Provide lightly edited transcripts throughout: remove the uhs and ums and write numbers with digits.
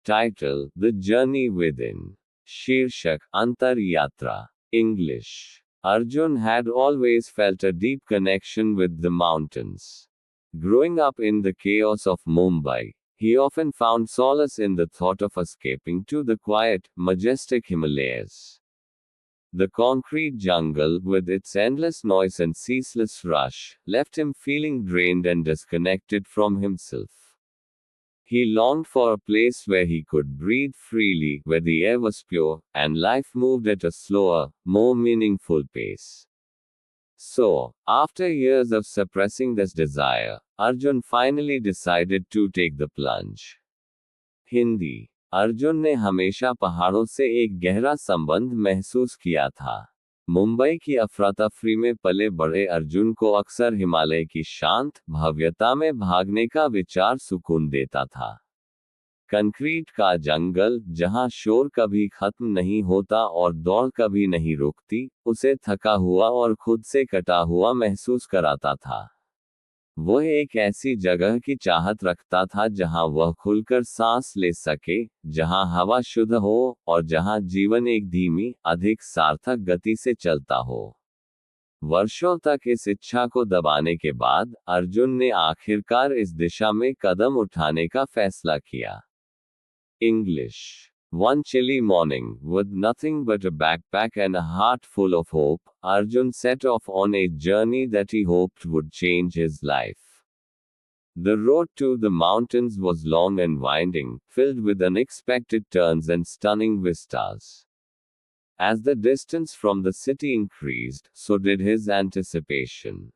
Title: The Journey Within. Shirshak: Antar Yatra. English: Arjun had always felt a deep connection with the mountains. Growing up in the chaos of Mumbai, he often found solace in the thought of escaping to the quiet, majestic Himalayas. The concrete jungle, with its endless noise and ceaseless rush, left him feeling drained and disconnected from himself. He longed for a place where he could breathe freely, where the air was pure, and life moved at a slower, more meaningful pace. So, after years of suppressing this desire, Arjun finally decided to take the plunge. Hindi: Arjun ने हमेशा पहाड़ों से एक गहरा संबंध महसूस किया था। मुंबई की अफरा-तफरी में पले बड़े अर्जुन को अक्सर हिमालय की शांत भव्यता में भागने का विचार सुकून देता था। कंक्रीट का जंगल, जहां शोर कभी खत्म नहीं होता और दौड़ कभी नहीं रुकती, उसे थका हुआ और खुद से कटा हुआ महसूस कराता था। वह एक ऐसी जगह की चाहत रखता था जहां वह खुलकर सांस ले सके, जहां हवा शुद्ध हो, और जहां जीवन एक धीमी, अधिक सार्थक गति से चलता हो। वर्षों तक इस इच्छा को दबाने के बाद, अर्जुन ने आखिरकार इस दिशा में कदम उठाने का फैसला किया। English: One chilly morning, with nothing but a backpack and a heart full of hope, Arjun set off on a journey that he hoped would change his life. The road to the mountains was long and winding, filled with unexpected turns and stunning vistas. As the distance from the city increased, so did his anticipation.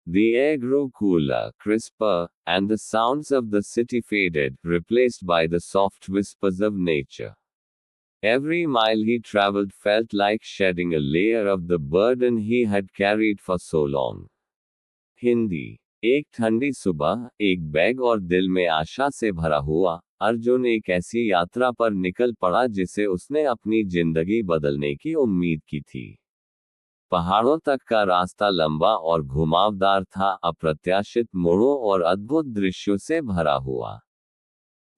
The air grew cooler, crisper, and the sounds of the city faded, replaced by the soft whispers of nature. Every mile he traveled felt like shedding a layer of the burden he had carried for so long. Hindi: एक ठंडी सुबह, एक bag और दिल में आशा से भरा हुआ, अर्जुन एक ऐसी यात्रा पर निकल पड़ा जिसे उसने अपनी जिंदगी बदलने की उम्मीद की थी। पहाड़ों तक का रास्ता लंबा और घुमावदार था, अप्रत्याशित मोड़ों और अद्भुत दृश्यों से भरा हुआ।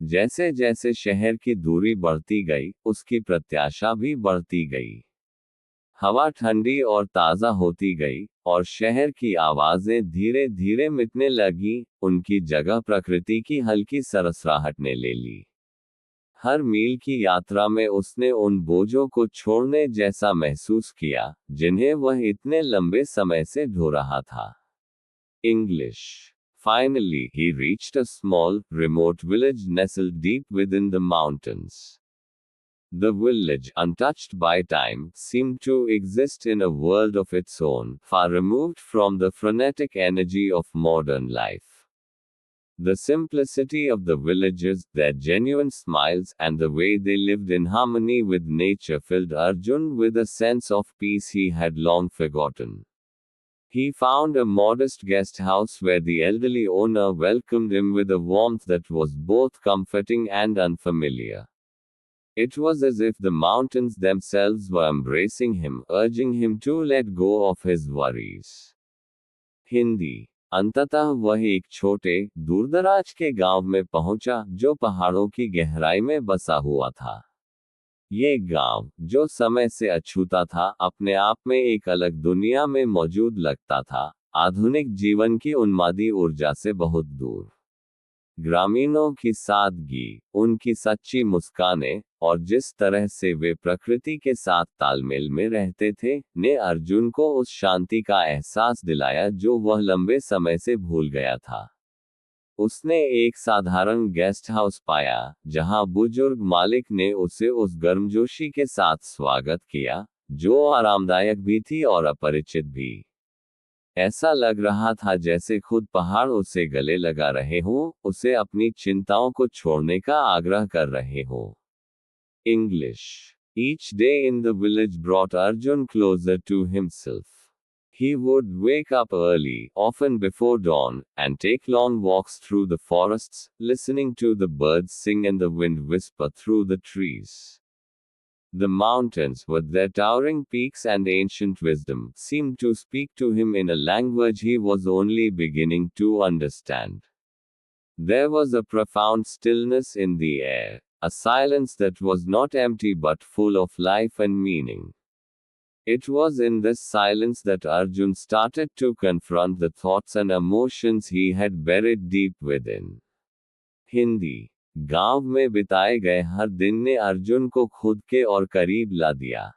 जैसे जैसे शहर की दूरी बढ़ती गई, उसकी प्रत्याशा भी बढ़ती गई। हवा ठंडी और ताज़ा होती गई, और शहर की आवाज़ें धीरे धीरे मिटने लगीं, उनकी जगह प्रकृति की हल्की सरसराहट ने ले ली। हर मील की यात्रा में उसने उन बोझों को छोड़ने जैसा महसूस किया, जिन्हें वह इतने लंबे समय से ढो रहा था। English: Finally, he reached a small, remote village nestled deep within the mountains. The village, untouched by time, seemed to exist in a world of its own, far removed from the frenetic energy of modern life. The simplicity of the villagers, their genuine smiles, and the way they lived in harmony with nature filled Arjun with a sense of peace he had long forgotten. He found a modest guest house where the elderly owner welcomed him with a warmth that was both comforting and unfamiliar. It was as if the mountains themselves were embracing him, urging him to let go of his worries. Hindi: अंततः वह एक छोटे, दूरदराज के गांव में पहुंचा, जो पहाड़ों की गहराई में बसा हुआ था। ये गांव, जो समय से अछूता था, अपने आप में एक अलग दुनिया में मौजूद लगता था, आधुनिक जीवन की उन्मादी ऊर्जा से बहुत दूर। ग्रामीणों की सादगी, उनकी सच्ची मुस्कानें, और जिस तरह से वे प्रकृति के साथ तालमेल में रहते थे, ने अर्जुन को उस शांति का एहसास दिलाया जो वह लंबे समय से भूल गया था। उसने एक साधारण गेस्ट हाउस पाया, जहां बुजुर्ग मालिक ने उसे उस गर्मजोशी के साथ स्वागत किया, जो आरामदायक भी थी और अपरिचित भी। ऐसा लग रहा था जैसे खुद पहाड़ उसे गले लगा रहे हों, उसे अपनी चिंताओं को छोड़ने का आग्रह कर रहे हों। English: Each day in the village brought Arjun closer to himself. He would wake up early, often before dawn, and take long walks through the forests, listening to the birds sing and the wind whisper through the trees. The mountains, with their towering peaks and ancient wisdom, seemed to speak to him in a language he was only beginning to understand. There was a profound stillness in the air, a silence that was not empty but full of life and meaning. It was in this silence that Arjun started to confront the thoughts and emotions he had buried deep within. Hindi गांव में बिताए गए हर दिन ने अर्जुन को खुद के और करीब ला दिया।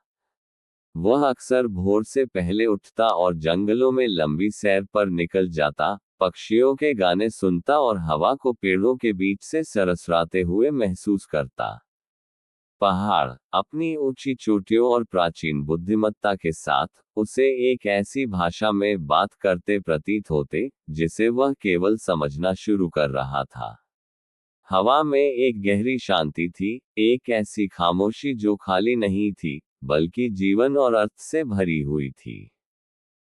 वह अक्सर भोर से पहले उठता और जंगलों में लंबी सैर पर निकल जाता, पक्षियों के गाने सुनता और हवा को पेड़ों के बीच से सरसराते हुए महसूस करता। पहाड़ अपनी ऊंची चोटियों और प्राचीन बुद्धिमत्ता के साथ उसे एक ऐसी भाषा में बात करते प्रतीत होते जिसे वह केवल समझना शुरू कर रहा था। हवा में एक गहरी शांति थी, एक ऐसी खामोशी जो खाली नहीं थी बल्कि जीवन और अर्थ से भरी हुई थी।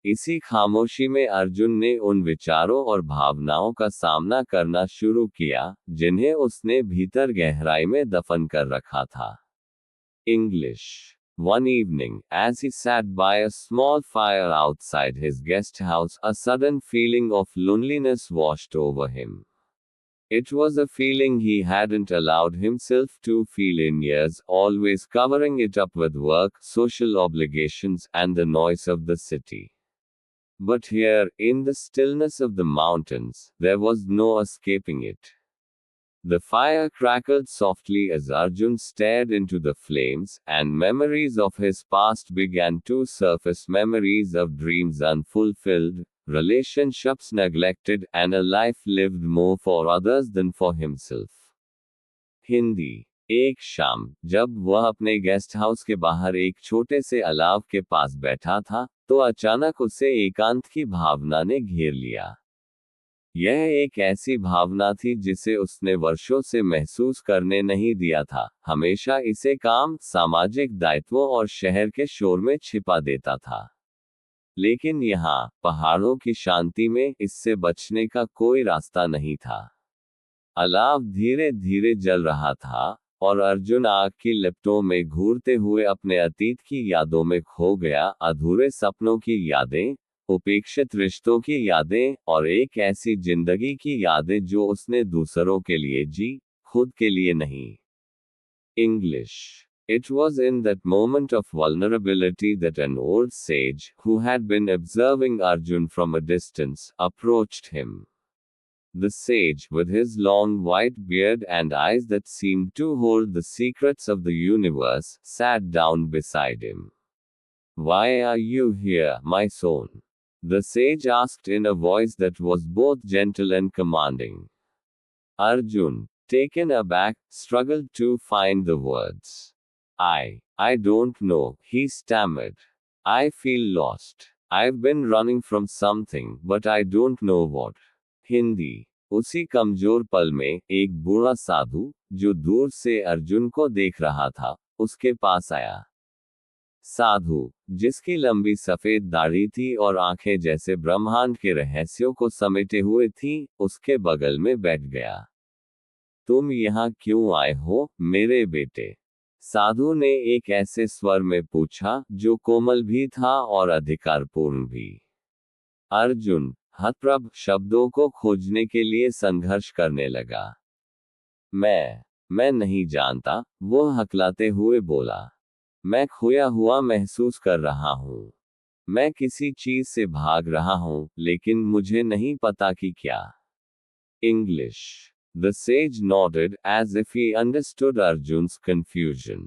इसी खामोशी में अर्जुन ने उन विचारों और भावनाओं का सामना करना शुरू किया जिन्हें उसने भीतर गहराई में दफन कर रखा था। English. One evening, as he sat by a small fire outside his guest house, a sudden feeling of loneliness washed over him. It was a feeling he hadn't allowed himself to feel in years, always covering it up with work, social obligations, and the noise of the city. But here, in the stillness of the mountains, there was no escaping it. The fire crackled softly as Arjun stared into the flames, and memories of his past began to surface, memories of dreams unfulfilled, relationships neglected, and a life lived more for others than for himself. Hindi एक शाम, जब वह अपने guest house के बाहर एक छोटे से अलाव के पास बैठा था, तो अचानक उसे एकांत की भावना ने घेर लिया। यह एक ऐसी भावना थी जिसे उसने वर्षों से महसूस करने नहीं दिया था, हमेशा इसे काम, सामाजिक दायित्वों और शहर के शोर में छिपा देता था। लेकिन यहाँ, पहाड़ों की शांति में, इससे बचने का कोई रास्ता नहीं था। अलाव धीरे धीरे जल रहा था, और अर्जुन आग की लपटों में घूरते हुए अपने अतीत की यादों में खो गया, अधूरे सपनों की यादें, उपेक्षित रिश्तों की यादें, और एक ऐसी जिंदगी की यादें जो उसने दूसरों के लिए जी, खुद के लिए नहीं। English. It was in that moment of vulnerability that an old sage, who had been observing Arjun from a distance, approached him. The sage, with his long white beard and eyes that seemed to hold the secrets of the universe, sat down beside him. "Why are you here, my son?" the sage asked in a voice that was both gentle and commanding. Arjun, taken aback, struggled to find the words. I don't know, he stammered. I feel lost. I've been running from something, but I don't know what. Hindi उसी कमजोर पल में, एक बूढ़ा साधु, जो दूर से अर्जुन को देख रहा था, उसके पास आया। साधु, जिसकी लंबी सफेद दाढ़ी थी और आंखें जैसे ब्रह्मांड के रहस्यों को समेटे हुए थीं, उसके बगल में बैठ गया। तुम यहाँ क्यों आए हो, मेरे बेटे? साधु ने एक ऐसे स्वर में पूछा, जो कोमल भी था और अधिकारपूर्ण भी। अर्जुन, हतप्रभ, शब्दों को खोजने के लिए संघर्ष करने लगा। मैं नहीं जानता, वो हकलाते हुए बोला। मैं खोया हुआ महसूस कर रहा हूँ। मैं किसी चीज से भाग रहा हूँ, लेकिन मुझे नहीं पता कि क्या। English. The sage nodded, as if he understood Arjun's confusion.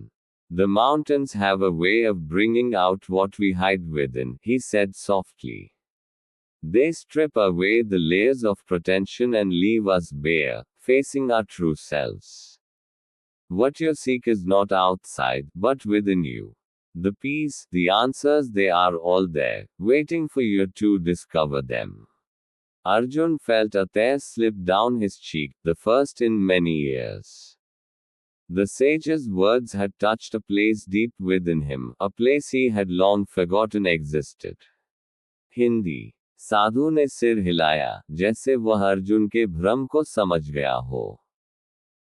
The mountains have a way of bringing out what we hide within, he said softly. They strip away the layers of pretension and leave us bare, facing our true selves. What you seek is not outside, but within you. The peace, the answers, they are all there, waiting for you to discover them. Arjun felt a tear slip down his cheek, the first in many years. The sage's words had touched a place deep within him, a place he had long forgotten existed. Hindi साधु ने सिर हिलाया, जैसे वह अर्जुन के भ्रम को समझ गया हो।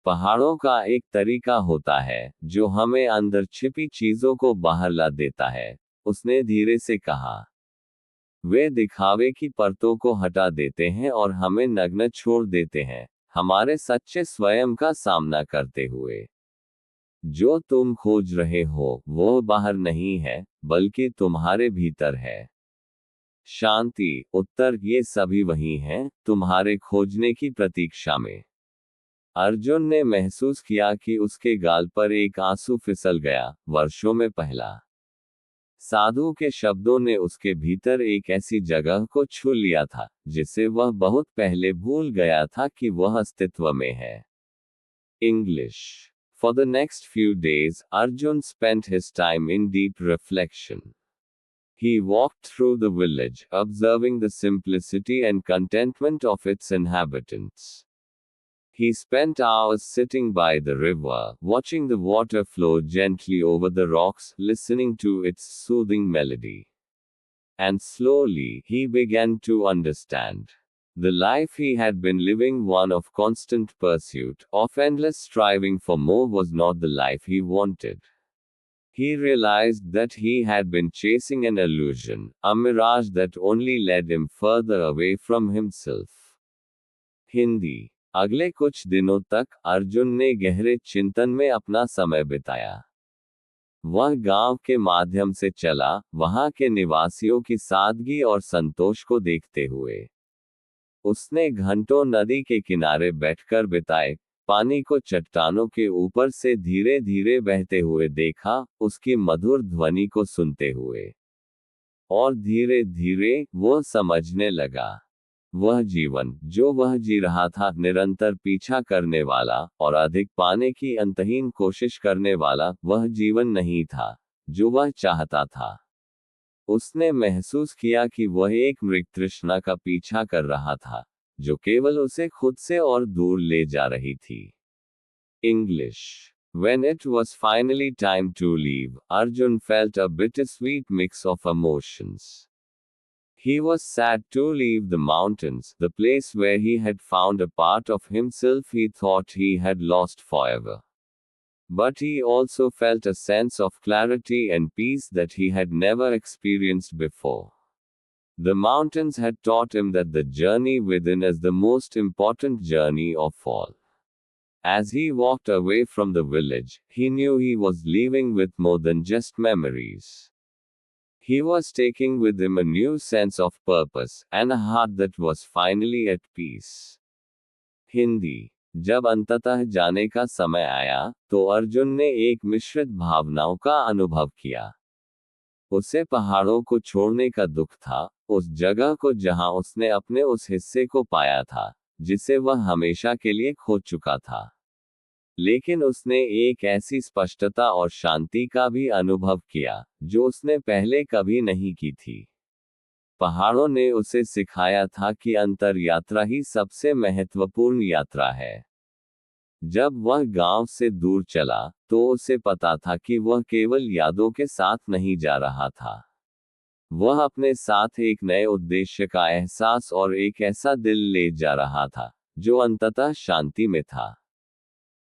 पहाड़ों का एक तरीका होता है, जो हमें अंदर छिपी चीजों को बाहर ला देता है, उसने धीरे से कहा। वे दिखावे की परतों को हटा देते हैं और हमें नग्न छोड़ देते हैं, हमारे सच्चे स्वयं का सामना करते हुए। जो तुम खोज रहे हो वो बाहर नहीं है, बल्कि तुम्हारे भीतर है। शांति, उत्तर, ये सभी वही हैं, तुम्हारे खोजने की प्रतीक्षा में। अर्जुन ने महसूस किया कि उसके गाल पर एक आंसू फिसल गया, वर्षों में पहला। साधु के शब्दों ने उसके भीतर एक ऐसी जगह को छू लिया था, जिसे वह बहुत पहले भूल गया था कि वह अस्तित्व में है। English. For the next few days, Arjun spent his time in deep reflection. He walked through the village, observing the simplicity and contentment of its inhabitants. He spent hours sitting by the river, watching the water flow gently over the rocks, listening to its soothing melody. And slowly, he began to understand. The life he had been living, one of constant pursuit, of endless striving for more, was not the life he wanted. He realized that he had been chasing an illusion, a mirage that only led him further away from himself. Hindi. अगले कुछ दिनों तक अर्जुन ने गहरे चिंतन में अपना समय बिताया। वह गांव के माध्यम से चला, वहां के निवासियों की सादगी और संतोष को देखते हुए। उसने घंटों नदी के किनारे बैठकर बिताए, पानी को चट्टानों के ऊपर से धीरे धीरे बहते हुए देखा, उसकी मधुर ध्वनि को सुनते हुए। और धीरे धीरे वह समझने लगा, वह जीवन जो वह जी रहा था, निरंतर पीछा करने वाला और अधिक पाने की अंतहीन कोशिश करने वाला, वह जीवन नहीं था जो वह चाहता था। उसने महसूस किया कि वह एक मृग तृष्णा का पीछा कर रहा था, जो केवल उसे खुद से और दूर ले जा रही थी। English. When it was finally time to leave, Arjun felt a bittersweet mix of emotions. He was sad to leave the mountains, the place where he had found a part of himself he thought he had lost forever. But he also felt a sense of clarity and peace that he had never experienced before. The mountains had taught him that the journey within is the most important journey of all. As he walked away from the village, he knew he was leaving with more than just memories. He was taking with him a new sense of purpose, and a heart that was finally at peace. Hindi. जब अंततः जाने का समय आया, तो अर्जुन ने एक मिश्रित भावनाओं का अनुभव किया। उसे पहाड़ों को छोड़ने का दुख था, उस जगह को जहां उसने अपने उस हिस्से को पाया था, जिसे वह हमेशा के लिए खो चुका था। लेकिन उसने एक ऐसी स्पष्टता और शांति का भी अनुभव किया, जो उसने पहले कभी नहीं की थी। पहाड़ों ने उसे सिखाया था कि अंतर यात्रा ही सबसे महत्वपूर्ण यात्रा है। जब वह गांव से दूर चला, तो उसे पता था कि वह केवल यादों के साथ नहीं जा रहा था। वह अपने साथ एक नए उद्देश्य का एहसास और एक ऐसा दिल ले जा रहा था, जो अंततः शांति में था।